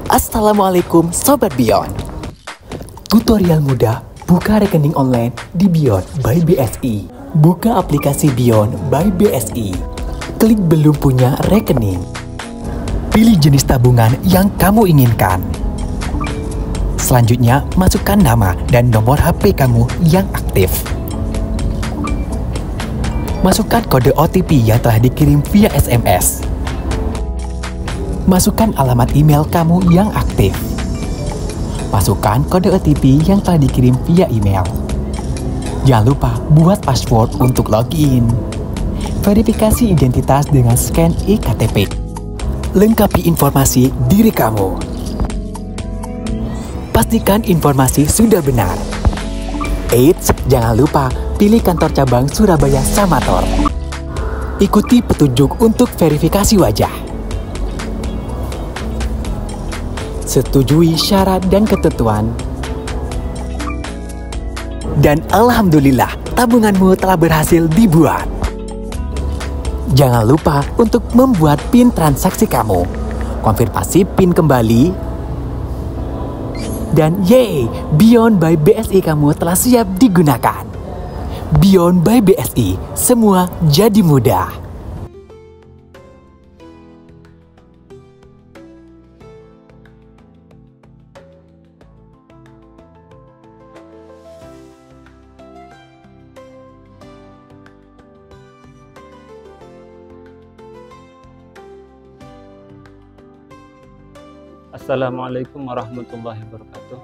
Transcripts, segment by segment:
Assalamualaikum Sobat Beyond. Tutorial mudah buka rekening online di Beyond by BSI. Buka aplikasi Beyond by BSI. Klik belum punya rekening. Pilih jenis tabungan yang kamu inginkan. Selanjutnya, masukkan nama dan nomor HP kamu yang aktif. Masukkan kode OTP yang telah dikirim via SMS. Masukkan alamat email kamu yang aktif. Masukkan kode OTP yang telah dikirim via email. Jangan lupa buat password untuk login. Verifikasi identitas dengan scan iKTP. Lengkapi informasi diri kamu. Pastikan informasi sudah benar. Eits, jangan lupa pilih kantor cabang Surabaya Samator. Ikuti petunjuk untuk verifikasi wajah. Setujui syarat dan ketentuan. Dan alhamdulillah, tabunganmu telah berhasil dibuat. Jangan lupa untuk membuat PIN transaksi kamu. Konfirmasi PIN kembali. Dan yeay, Beyond by BSI kamu telah siap digunakan. Beyond by BSI, semua jadi mudah. Assalamualaikum warahmatullahi wabarakatuh.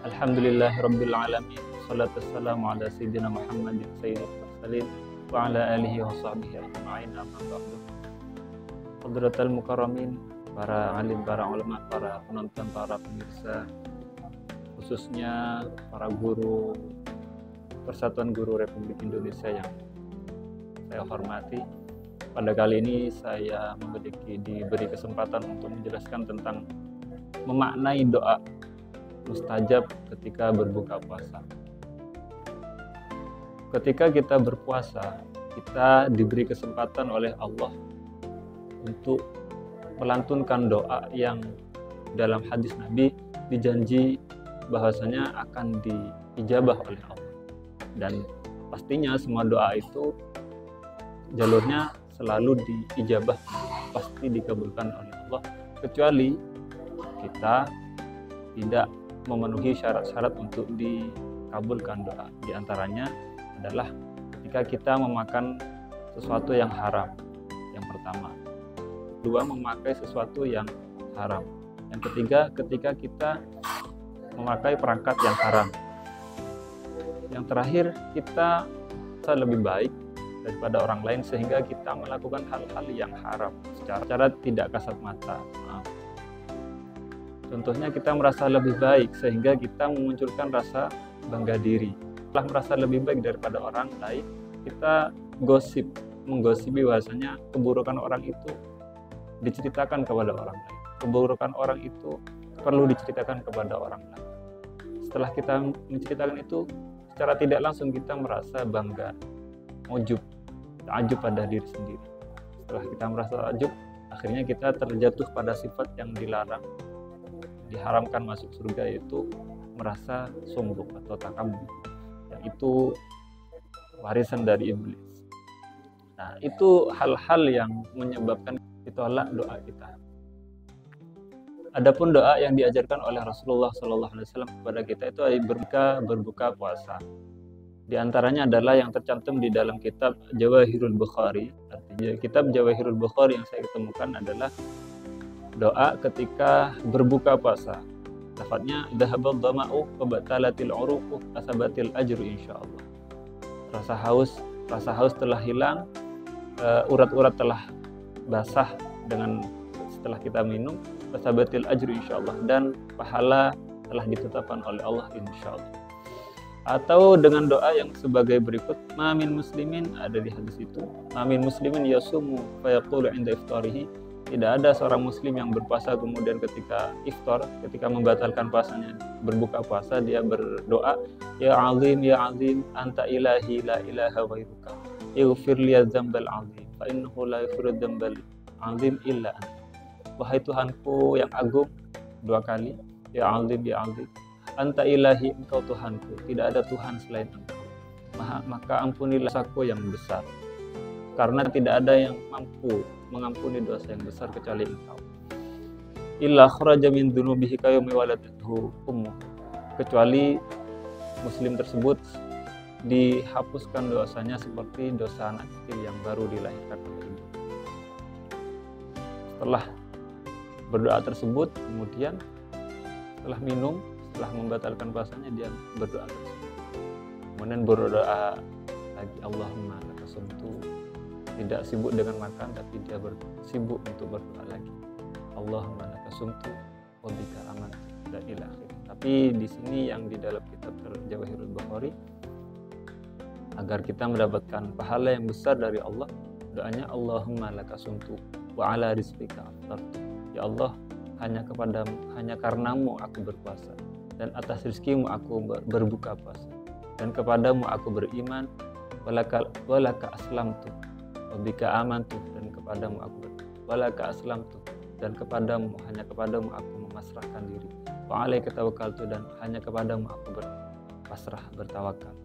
Alhamdulillahirabbil alamin. Shalatu wassalamu ala sayyidina Muhammadin sayyidil mursalin wa ala alihi wa sahbihi ajma'in. Amma ba'du. Hadratal mukarramin, para alim, para ulama, para penonton, para pemirsa, khususnya para guru Persatuan Guru Republik Indonesia yang saya hormati. Pada kali ini saya diberi kesempatan untuk menjelaskan tentang memaknai doa mustajab ketika berbuka puasa. Ketika kita berpuasa, kita diberi kesempatan oleh Allah untuk melantunkan doa yang dalam hadis Nabi dijanji bahwasanya akan diijabah oleh Allah. Dan pastinya semua doa itu jalurnya selalu diijabah, pasti dikabulkan oleh Allah, kecuali kita tidak memenuhi syarat-syarat untuk dikabulkan doa. Di antaranya adalah ketika kita memakan sesuatu yang haram, yang pertama. Kedua, memakai sesuatu yang haram. Yang ketiga, ketika kita memakai perangkat yang haram. Yang terakhir, kita lebih baik daripada orang lain sehingga kita melakukan hal-hal yang haram secara tidak kasat mata. Contohnya kita merasa lebih baik sehingga kita memunculkan rasa bangga diri. Setelah merasa lebih baik daripada orang lain, kita menggosipi bahwasanya keburukan orang itu diceritakan kepada orang lain. Keburukan orang itu perlu diceritakan kepada orang lain. Setelah kita menceritakan itu, secara tidak langsung kita merasa bangga, takjub pada diri sendiri. Setelah kita merasa takjub, akhirnya kita terjatuh pada sifat yang dilarang, diharamkan masuk surga, yaitu merasa sombong atau takabur. Dan itu warisan dari iblis. Nah, itu hal-hal yang menyebabkan ditolak doa kita. Adapun doa yang diajarkan oleh Rasulullah SAW kepada kita itu berbuka puasa. Di antaranya adalah yang tercantum di dalam kitab Jawahirul Bukhari. Artinya kitab Jawahirul Bukhari yang saya temukan adalah doa ketika berbuka puasa. Lafadznya dhahabal dhama'u wa batalatil uruqu asabatil ajru insyaallah. Rasa haus telah hilang, urat-urat telah basah setelah kita minum, asabatil ajru insyaallah, dan pahala telah ditetapkan oleh Allah insyaallah. Atau dengan doa yang sebagai berikut, mamin muslimin, ada di hadis itu, mamin muslimin yasumu fayaqulu inda iftarihi, tidak ada seorang muslim yang berpuasa kemudian ketika iftar, ketika membatalkan puasanya, berbuka puasa, dia berdoa, ya azim anta ilahi la ilaha ghairuka ighfir li dzambal azim fa innahu la yaghfiru dzambal azim illa anta. Wahai Tuhanku yang agung, 2 kali, ya azim ya azim, anta ilahi, engkau Tuhanku, tidak ada Tuhan selain engkau. Maka ampunilah dosaku yang besar, karena tidak ada yang mampu mengampuni dosa yang besar kecuali engkau. Illa kharaja min dzunubihi kayawmi waladathu ummuh, kecuali muslim tersebut dihapuskan dosanya seperti dosa anak kecil yang baru dilahirkan oleh ibu. Setelah berdoa tersebut, kemudian setelah minum, setelah membatalkan puasanya, dia berdoa tersebut. Kemudian berdoa lagi, Allahumma laka sumtu, tidak sibuk dengan makan, tapi dia sibuk untuk berdoa lagi, Allahumma laka sumtu wa bika amantu, dan ila akhir. Tapi di sini yang di dalam kitab Jawahirul Bukhari, agar kita mendapatkan pahala yang besar dari Allah, doanya Allahumma laka sumtu wa ala rizqika aftartu. Ya Allah, hanya karenamu aku berpuasa, dan atas rizkimu aku berbuka puasa, dan kepadamu aku beriman, walaka aslamtu wa bika amantu, dan kepadamu aku walaka aslamtu, dan hanya kepadamu aku memasrahkan diri, wa alaika tawakkaltu, dan hanya kepadamu aku berpasrah, bertawakal.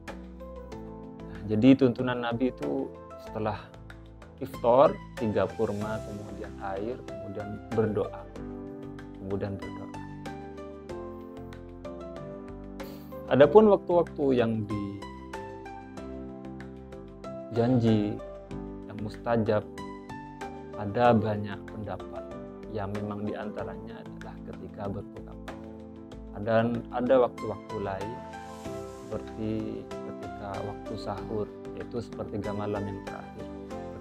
Jadi tuntunan Nabi itu setelah iftar 3 kurma, kemudian air, kemudian berdoa. Adapun waktu-waktu yang dijanji, yang mustajab, ada banyak pendapat yang memang diantaranya adalah ketika berbuka puasa. Dan ada waktu-waktu lain seperti ketika waktu sahur, yaitu sepertiga malam yang terakhir,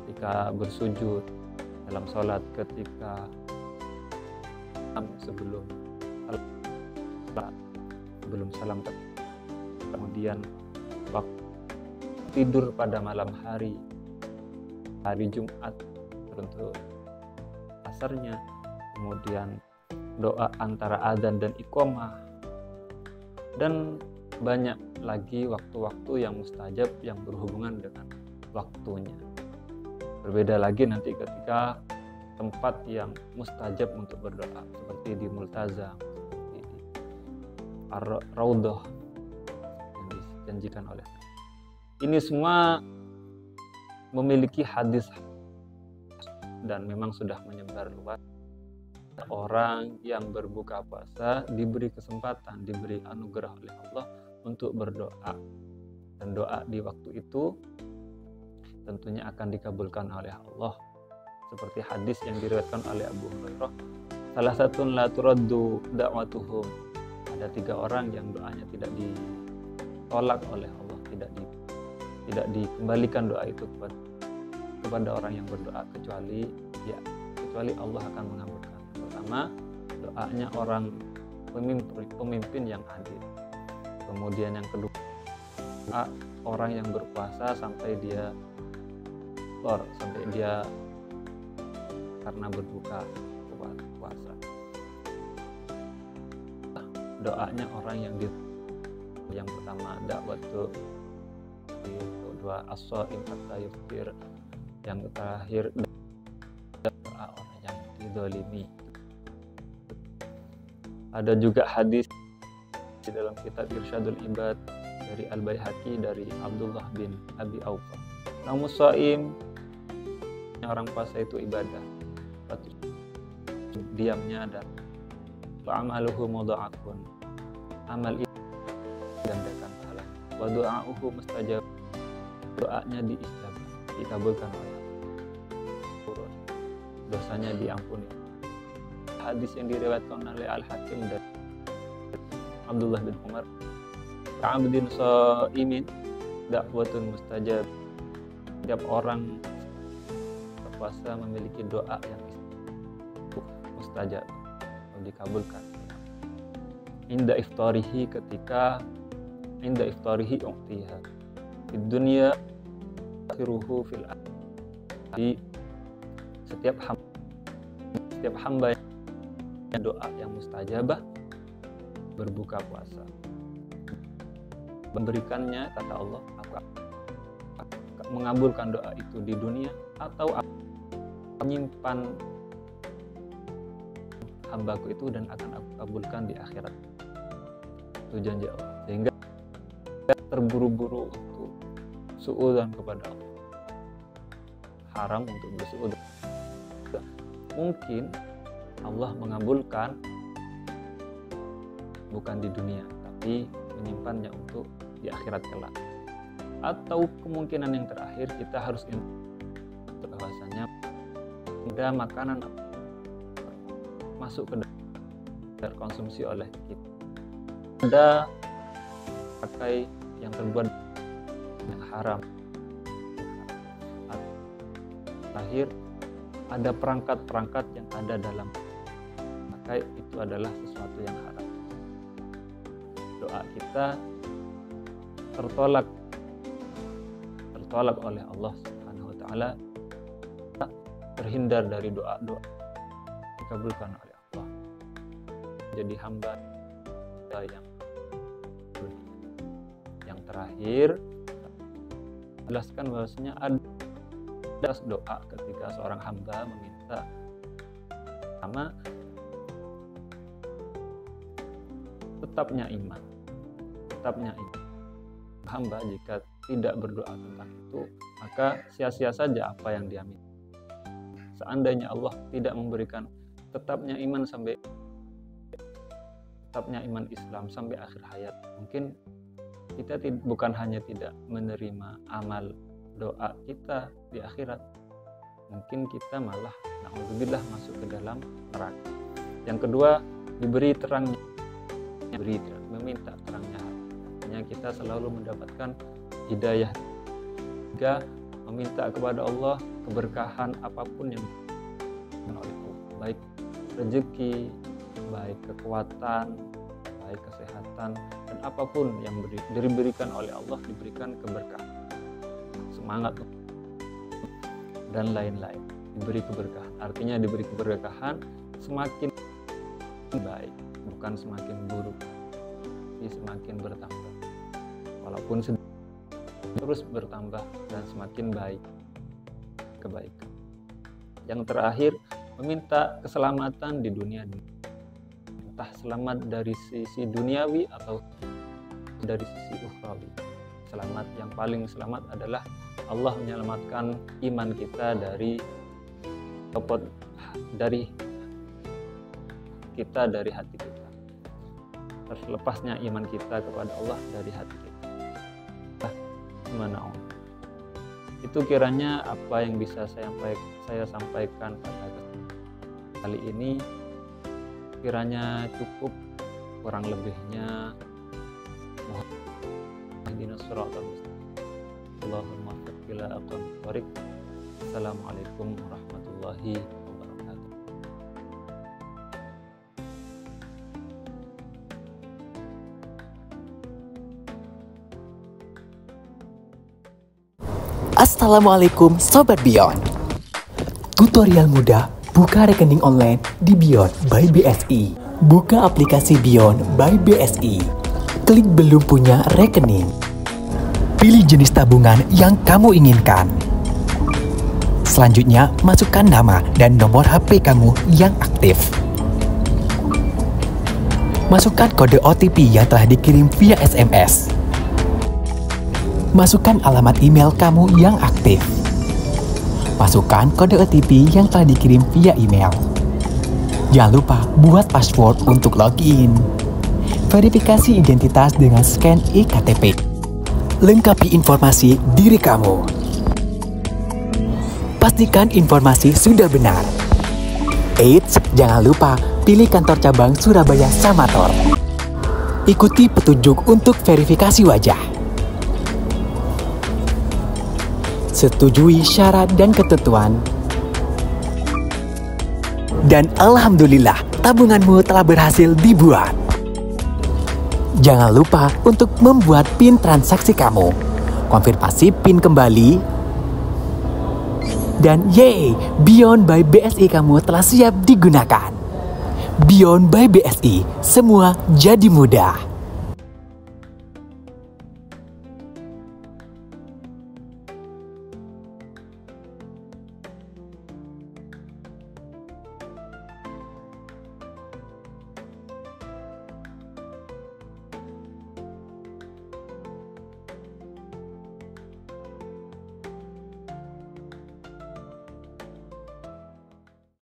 ketika bersujud dalam sholat, ketika sebelum salam, kemudian waktu tidur pada malam hari Jumat untuk asarnya, kemudian doa antara adzan dan iqamah, dan banyak lagi waktu-waktu yang mustajab yang berhubungan dengan waktunya. Berbeda lagi nanti ketika tempat yang mustajab untuk berdoa, seperti di multazam, seperti di ar-raudhah yang dijanjikan oleh Nabi. Ini semua memiliki hadis dan memang sudah menyebar luas. Orang yang berbuka puasa diberi kesempatan, diberi anugerah oleh Allah untuk berdoa, dan doa di waktu itu tentunya akan dikabulkan oleh Allah, seperti hadis yang diriwayatkan oleh Abu Hurairah, salah satu la turaddu da'watuhum, ada 3 orang yang doanya tidak ditolak oleh Allah, tidak dikembalikan doa itu kepada orang yang berdoa, kecuali Allah akan mengabulkan. Pertama, doanya orang pemimpin yang adil. Kemudian yang kedua, orang yang berpuasa sampai dia karena berbuka puasa. Doanya orang yang pertama dakwatu, yang kedua as-shaim hatta yuftir, yang terakhir doa orang yang dizalimi. Ada juga hadis di dalam kitab Irsyadul Ibad dari Al-Baihaqi dari Abdullah bin Abi Aufa, namun shaim, orang puasa itu ibadah, diamnya dan amaluhu mudha'afun, amal itu gandakan pahala, wa du'a'uhu mustajab, doanya dikabulkan oleh Allah, dosanya diampuni. Hadis yang diriwayatkan oleh Al-Hakim dan Abdullah bin Umar, ka'abdin sha'imin da'watun mustajab, setiap orang berpuasa memiliki doa yang mustajab, dikabulkan. Inda iftarihi, u'tiha di dunia, akhiruhu fil akhirati. Setiap hamba yang doa yang mustajabah berbuka puasa, memberikannya, kata Allah, mengabulkan doa itu di dunia, atau menyimpan hambaku itu dan akan aku kabulkan di akhirat. Itu janji Allah. Sehingga terburu-buru untuk suudzon kepada Allah. Haram untuk bersuudzon. Mungkin Allah mengabulkan bukan di dunia, tapi menyimpannya untuk di akhirat kelak. Atau kemungkinan yang terakhir, kita harus bahwasanya ada makanan masuk ke dalam konsumsi oleh kita, ada pakai yang terbuat yang haram. Terakhir, ada perangkat-perangkat yang ada dalam pakai, itu adalah sesuatu yang haram. Doa kita tertolak oleh Allah Subhanahu wa taala, terhindar dari doa-doa dikabulkan oleh Allah. Jadi hamba yang terakhir, jelaskan bahwasanya ada doa ketika seorang hamba meminta sama tetapnya iman. Hamba jika tidak berdoa tentang itu, maka sia-sia saja apa yang dia minta. Seandainya Allah tidak memberikan tetapnya iman Islam sampai akhir hayat, mungkin kita bukan hanya tidak menerima amal doa kita di akhirat, mungkin kita malah na'udzubillah masuk ke dalam neraka. Yang kedua, diberi terangnya, meminta terangnya. Artinya kita selalu mendapatkan hidayah. Tiga, meminta kepada Allah keberkahan apapun yang oleh Allah, baik rezeki, baik kekuatan, baik kesehatan, dan apapun yang diberikan oleh Allah, diberikan keberkahan, semangat dan lain-lain, diberi keberkahan. Artinya diberi keberkahan semakin baik, bukan semakin buruk, tapi semakin bertambah. Walaupun terus bertambah dan semakin baik kebaikan. Yang terakhir, meminta keselamatan di dunia, entah selamat dari sisi duniawi atau dari sisi ukhrawi. Selamat yang paling selamat adalah Allah menyelamatkan iman kita dari hati kita. Terlepasnya iman kita kepada Allah dari hati kita. Itu kiranya apa yang bisa saya sampaikan pada kali ini. Kiranya cukup, kurang lebihnya mohon ihdinas siratal mustaqim. Allahumma waffiq ila aqwamit thoriq. Assalamualaikum warahmatullahi wabarakatuh. Assalamualaikum Sobat Beyond. Tutorial mudah buka rekening online di Beyond by BSI. Buka aplikasi Beyond by BSI. Klik belum punya rekening. Pilih jenis tabungan yang kamu inginkan. Selanjutnya, masukkan nama dan nomor HP kamu yang aktif. Masukkan kode OTP yang telah dikirim via SMS. Masukkan alamat email kamu yang aktif. Masukkan kode OTP yang telah dikirim via email. Jangan lupa buat password untuk login. Verifikasi identitas dengan scan eKTP. Lengkapi informasi diri kamu. Pastikan informasi sudah benar. Eits, jangan lupa pilih kantor cabang Surabaya Samator. Ikuti petunjuk untuk verifikasi wajah. Setujui syarat dan ketentuan. Dan alhamdulillah, tabunganmu telah berhasil dibuat. Jangan lupa untuk membuat PIN transaksi kamu. Konfirmasi PIN kembali. Dan yeay, Beyond by BSI kamu telah siap digunakan. Beyond by BSI, semua jadi mudah.